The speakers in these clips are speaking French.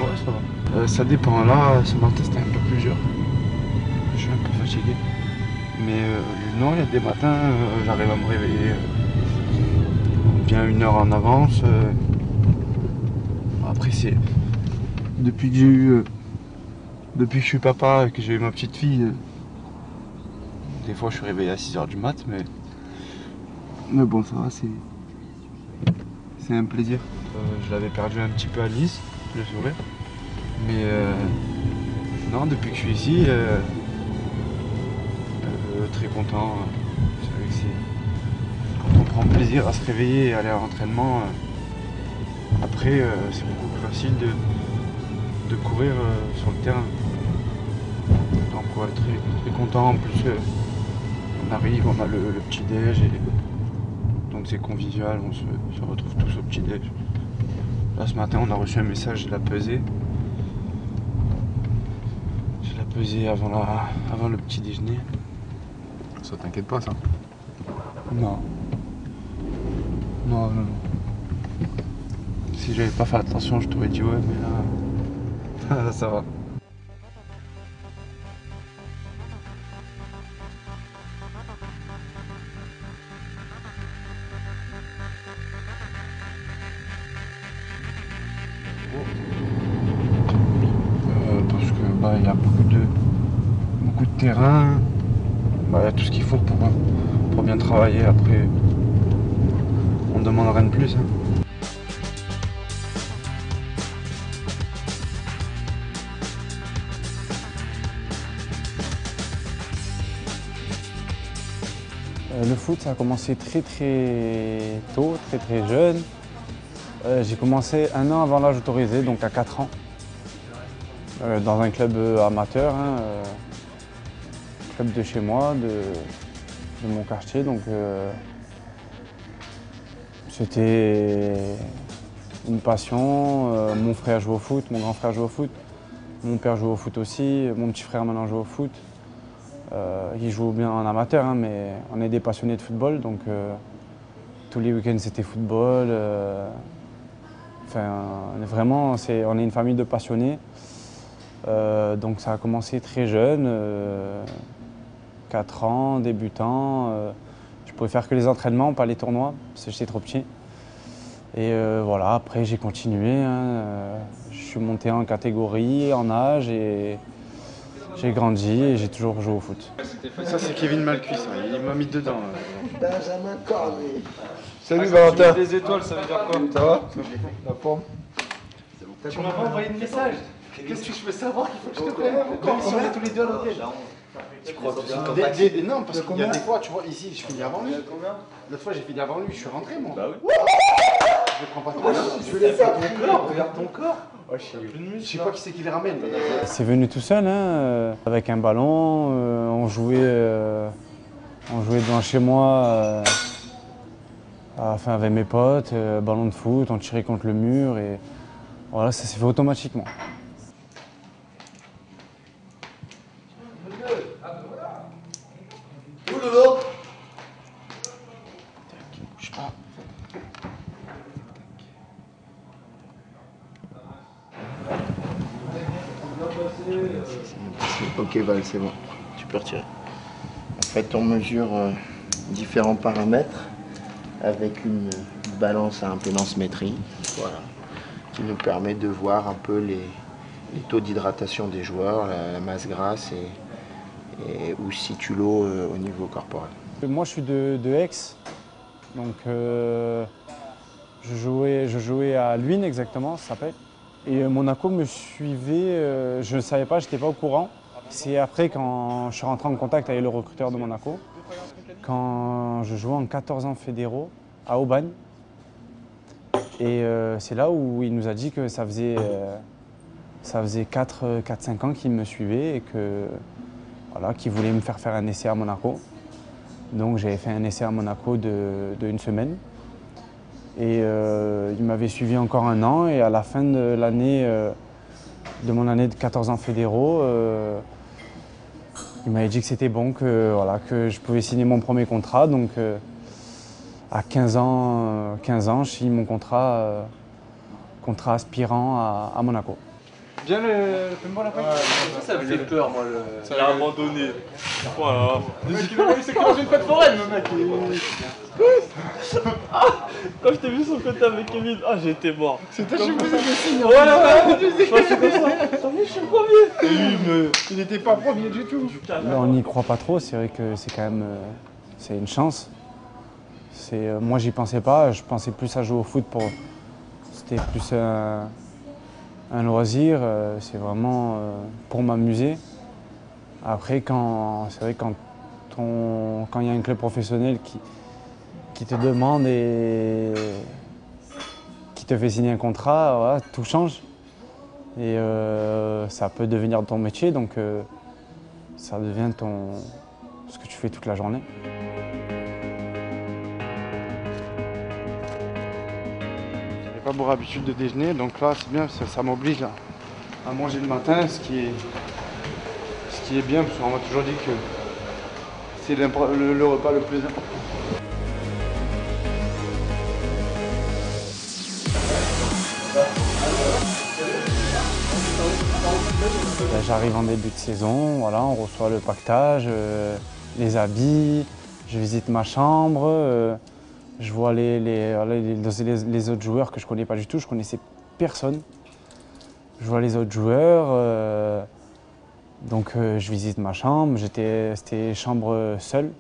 Ouais, ça va. Ça dépend. Là, ce matin, c'était un peu plus dur. Je suis un peu fatigué. Mais non, il y a des matins, j'arrive à me réveiller bien 1 heure en avance. Après, c'est depuis que j'ai eu, depuis que je suis papa et que j'ai eu ma petite fille, des fois je suis réveillé à 6 h du mat, mais bon, ça va, c'est un plaisir. Je l'avais perdu un petit peu à Nice, le sourire. Mais non, depuis que je suis ici, très content. Vous savez que quand on prend plaisir à se réveiller et aller à l'entraînement, après c'est beaucoup plus facile de courir sur le terrain. Donc ouais, très, très content. En plus, on arrive, on a le petit déj, et donc c'est convivial, on se retrouve tous au petit déj. Là ce matin, on a reçu un message de la pesée. Je l'ai pesé avant le petit déjeuner. Ça t'inquiète pas, ça? Non. Non, non, non. Si j'avais pas fait attention, je t'aurais dit ouais, mais là, là ça va. Parce que bah il y a beaucoup de terrain, bah, il y a tout ce qu'il faut pour bien travailler. Après, on ne demande rien de plus. Hein. Le foot, ça a commencé très très tôt, très très jeune. J'ai commencé 1 an avant l'âge autorisé, donc à 4 ans, dans un club amateur, hein, club de chez moi, de mon quartier. Donc c'était une passion. Mon frère joue au foot, mon grand frère joue au foot, mon père joue au foot aussi, mon petit frère maintenant joue au foot. Il joue bien en amateur, hein, mais on est des passionnés de football, donc tous les week-ends c'était football. Enfin, on est une famille de passionnés. Donc ça a commencé très jeune, 4 ans, débutant. Je pouvais faire que les entraînements, pas les tournois, parce que j'étais trop petit. Et voilà, après j'ai continué. Hein, je suis monté en catégorie, en âge, et j'ai grandi et j'ai toujours joué au foot. Ça c'est Kevin Malcuit, ça. Il m'a mis dedans. Benjamin Cornet. Salut Valentin. Des étoiles, ça veut dire quoi? Ça va? La forme? Tu m'as pas envoyé de message. Qu'est-ce que je peux savoir qu'il faut que je te prenne? Même si on est tous les deux à l'hôtel. Tu crois que Non, parce qu'il y a des fois, tu vois, ici je finis avant lui. L'autre fois j'ai fini avant lui, je suis rentré moi. Bah oui. Je prends pas ton corps. Je vais laisser ton corps, regarde ton corps. Ouais, je sais pas qui c'est qui les ramène. C'est venu tout seul, hein, avec un ballon. On jouait devant chez moi, enfin avec mes potes, ballon de foot, on tirait contre le mur et voilà, ça s'est fait automatiquement. Ok Val, c'est bon, tu peux retirer. En fait, on mesure différents paramètres avec une balance à impédance métrique, voilà, qui nous permet de voir un peu les taux d'hydratation des joueurs, la masse grasse et où se situe l'eau au niveau corporel. Moi, je suis de Aix, donc je jouais à Luynes exactement, ça s'appelle. Et Monaco me suivait, je ne savais pas, je n'étais pas au courant. C'est après quand je suis rentré en contact avec le recruteur de Monaco, quand je jouais en 14 ans fédéraux à Aubagne. Et c'est là où il nous a dit que ça faisait 4-5 ans qu'il me suivait et que, voilà, qu'il voulait me faire un essai à Monaco. Donc j'avais fait un essai à Monaco de 1 semaine. Et il m'avait suivi encore 1 an et à la fin de l'année, de mon année de 14 ans fédéraux, il m'avait dit que c'était bon, que, voilà, que je pouvais signer mon premier contrat. Donc à 15 ans, je signe mon contrat aspirant à Monaco. Bien le paintball après. Ça me fait peur, moi. Ça a abandonné. Voilà. C'est qu'il mange une fête foraine, le mec. Quand je t'ai vu son côté avec Kevin, ah j'étais mort. C'est toi qui me faisais des signes. Ouais, je suis le premier. Oui, mais il n'était pas premier du tout. Là, on n'y croit pas trop, c'est vrai que c'est quand même c'est une chance. Moi, j'y pensais pas, je pensais plus à jouer au foot c'était plus un loisir, c'est vraiment pour m'amuser. Après, c'est vrai quand il y a un club professionnel qui te demande et qui te fait signer un contrat, voilà, tout change. Et ça peut devenir ton métier, donc ça devient ce que tu fais toute la journée. J'ai pas pour habitude de déjeuner, donc là c'est bien, ça m'oblige à manger le matin, ce qui est bien, parce qu'on m'a toujours dit que c'est le repas le plus important. J'arrive en début de saison, voilà, on reçoit le pactage, les habits, je visite ma chambre, je vois les autres joueurs que je ne connais pas du tout, je connaissais personne. Je vois les autres joueurs, donc je visite ma chambre, c'était chambre seule.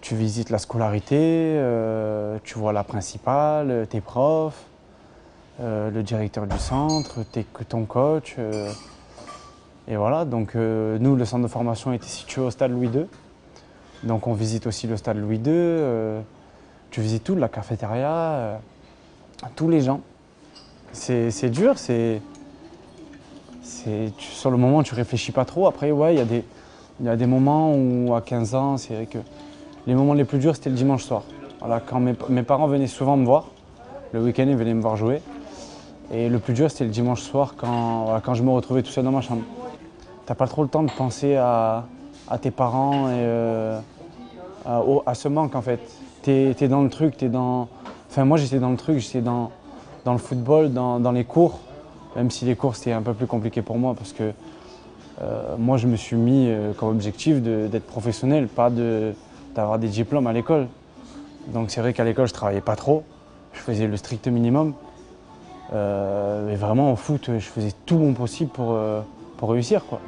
Tu visites la scolarité, tu vois la principale, tes profs, le directeur du centre, ton coach. Et voilà, donc nous, le centre de formation était situé au stade Louis II. Donc on visite aussi le stade Louis II. Tu visites tout, la cafétéria, tous les gens. C'est dur, sur le moment, tu réfléchis pas trop. Après, ouais, il y a des moments où, à 15 ans, c'est vrai que les moments les plus durs, c'était le dimanche soir. Voilà, quand mes parents venaient souvent me voir, le week-end, ils venaient me voir jouer. Et le plus dur, c'était le dimanche soir, quand je me retrouvais tout seul dans ma chambre. T'as pas trop le temps de penser à tes parents et à ce manque, en fait. T'es dans le truc, Enfin, moi, j'étais dans le truc, j'étais dans le football, dans les cours. Même si les cours, c'était un peu plus compliqué pour moi, parce que moi, je me suis mis comme objectif d'être professionnel, pas d'avoir des diplômes à l'école. Donc c'est vrai qu'à l'école, je travaillais pas trop. Je faisais le strict minimum. Et vraiment, au foot, je faisais tout mon possible pour réussir, quoi.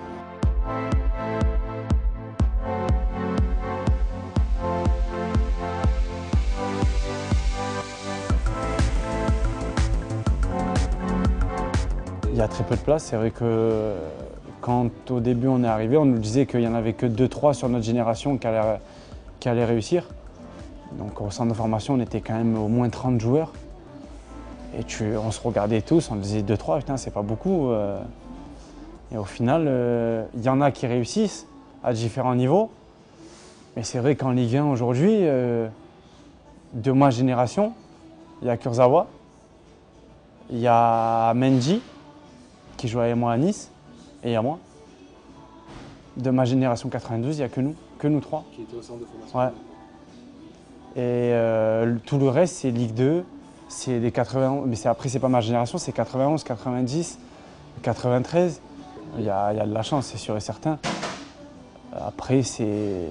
Il y a très peu de place. C'est vrai que quand au début on est arrivé, on nous disait qu'il n'y en avait que 2-3 sur notre génération qui allaient réussir. Donc au centre de formation, on était quand même au moins 30 joueurs. Et on se regardait tous, on disait 2-3, putain, c'est pas beaucoup. Et au final, il y en a qui réussissent à différents niveaux. Mais c'est vrai qu'en Ligue 1 aujourd'hui, de ma génération, il y a Kurzawa, il y a Mendy, qui joue avec moi à Nice, et il y a moi. De ma génération 92, il n'y a que nous trois. Qui était au centre de formation. Ouais. Et tout le reste, c'est Ligue 2, c'est des 91, mais après, c'est pas ma génération, c'est 91, 90, 93. Il y a de la chance, c'est sûr et certain. Après, je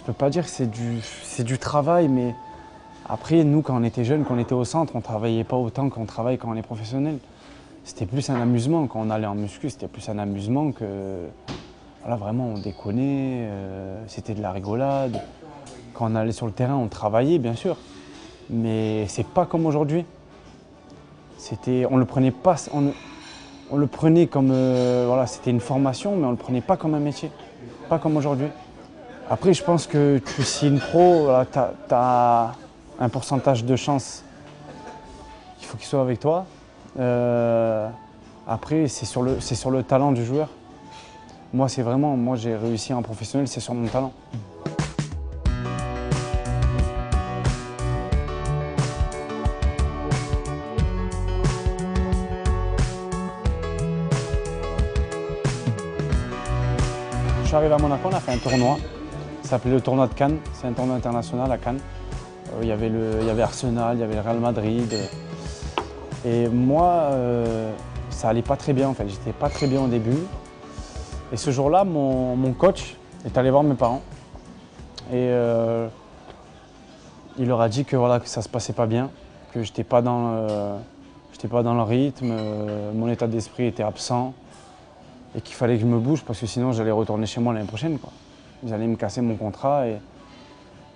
peux pas dire que c'est du travail, mais après, nous, quand on était jeunes, quand on était au centre, on travaillait pas autant qu'on travaille quand on est professionnel. C'était plus un amusement. Quand on allait en muscu, c'était plus un amusement que... Voilà, vraiment, on déconnait, c'était de la rigolade. Quand on allait sur le terrain, on travaillait, bien sûr. Mais c'est pas comme aujourd'hui. On le prenait pas... On le prenait comme... voilà, c'était une formation, mais on le prenait pas comme un métier. Pas comme aujourd'hui. Après, je pense que tu signes pro, voilà, tu as un pourcentage de chance. Il faut qu'il soit avec toi. Après, c'est sur le talent du joueur. Moi, j'ai réussi en professionnel, c'est sur mon talent. Je suis arrivé à Monaco, on a fait un tournoi. Ça s'appelait le tournoi de Cannes. C'est un tournoi international à Cannes. Il y avait Arsenal, il y avait le Real Madrid. Et moi, ça allait pas très bien en fait. J'étais pas très bien au début. Et ce jour-là, mon coach est allé voir mes parents. Et il leur a dit que, voilà, que ça se passait pas bien, que j'étais pas dans le rythme, mon état d'esprit était absent et qu'il fallait que je me bouge parce que sinon j'allais retourner chez moi l'année prochaine, quoi. Ils allaient me casser mon contrat et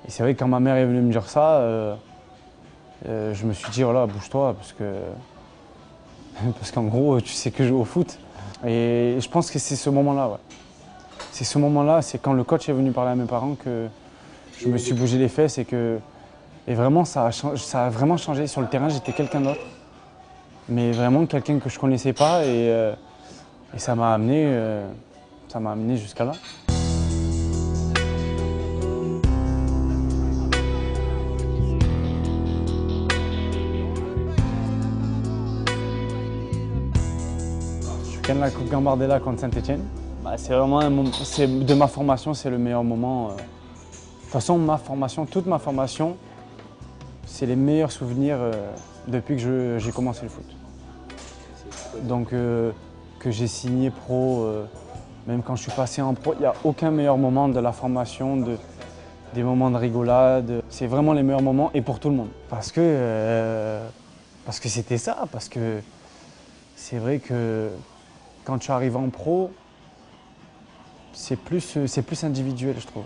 c'est vrai que quand ma mère est venue me dire ça, je me suis dit voilà, bouge-toi parce qu'en gros tu sais que je joue au foot. Et je pense que c'est ce moment-là, ouais. C'est ce moment-là, c'est quand le coach est venu parler à mes parents que je me suis bougé les fesses et vraiment ça a vraiment changé. Sur le terrain, j'étais quelqu'un d'autre. Mais vraiment quelqu'un que je ne connaissais pas et ça m'a amené jusqu'à là. Je gagne la Coupe Gambardella contre Saint-Etienne. C'est vraiment de ma formation, c'est le meilleur moment. De toute façon, toute ma formation, c'est les meilleurs souvenirs depuis que j'ai commencé le foot. Donc que j'ai signé pro, même quand je suis passé en pro, il n'y a aucun meilleur moment de la formation, des moments de rigolade. C'est vraiment les meilleurs moments et pour tout le monde. Parce que c'était ça, parce que c'est vrai que quand tu arrives en pro, c'est plus individuel, je trouve.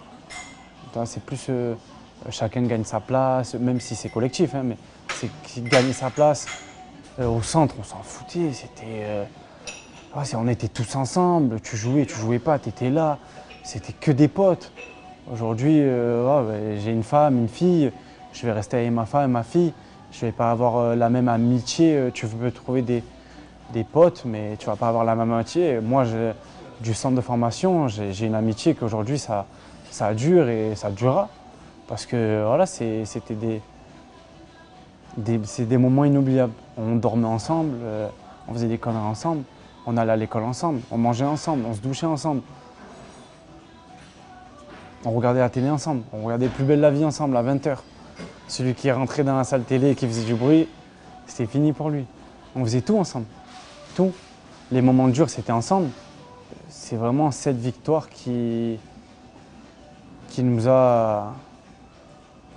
C'est plus chacun gagne sa place, même si c'est collectif, hein, mais c'est gagner sa place. Au centre, on s'en foutait, on était tous ensemble, tu jouais pas, tu étais là, c'était que des potes. Aujourd'hui, j'ai une femme, une fille, je vais rester avec ma femme et ma fille, je vais pas avoir la même amitié, tu peux trouver des potes, mais tu vas pas avoir la même amitié. Moi, du centre de formation, j'ai une amitié qu'aujourd'hui, ça dure et ça durera. Parce que voilà, c'était des moments inoubliables. On dormait ensemble, on faisait des conneries ensemble, on allait à l'école ensemble, on mangeait ensemble, on se douchait ensemble. On regardait la télé ensemble, on regardait Plus belle la vie ensemble à 20 h. Celui qui rentrait dans la salle télé et qui faisait du bruit, c'était fini pour lui. On faisait tout ensemble, tout. Les moments durs, c'était ensemble. C'est vraiment cette victoire qui nous a...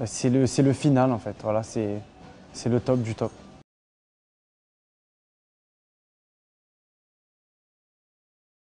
C'est le final en fait, voilà, c'est le top du top.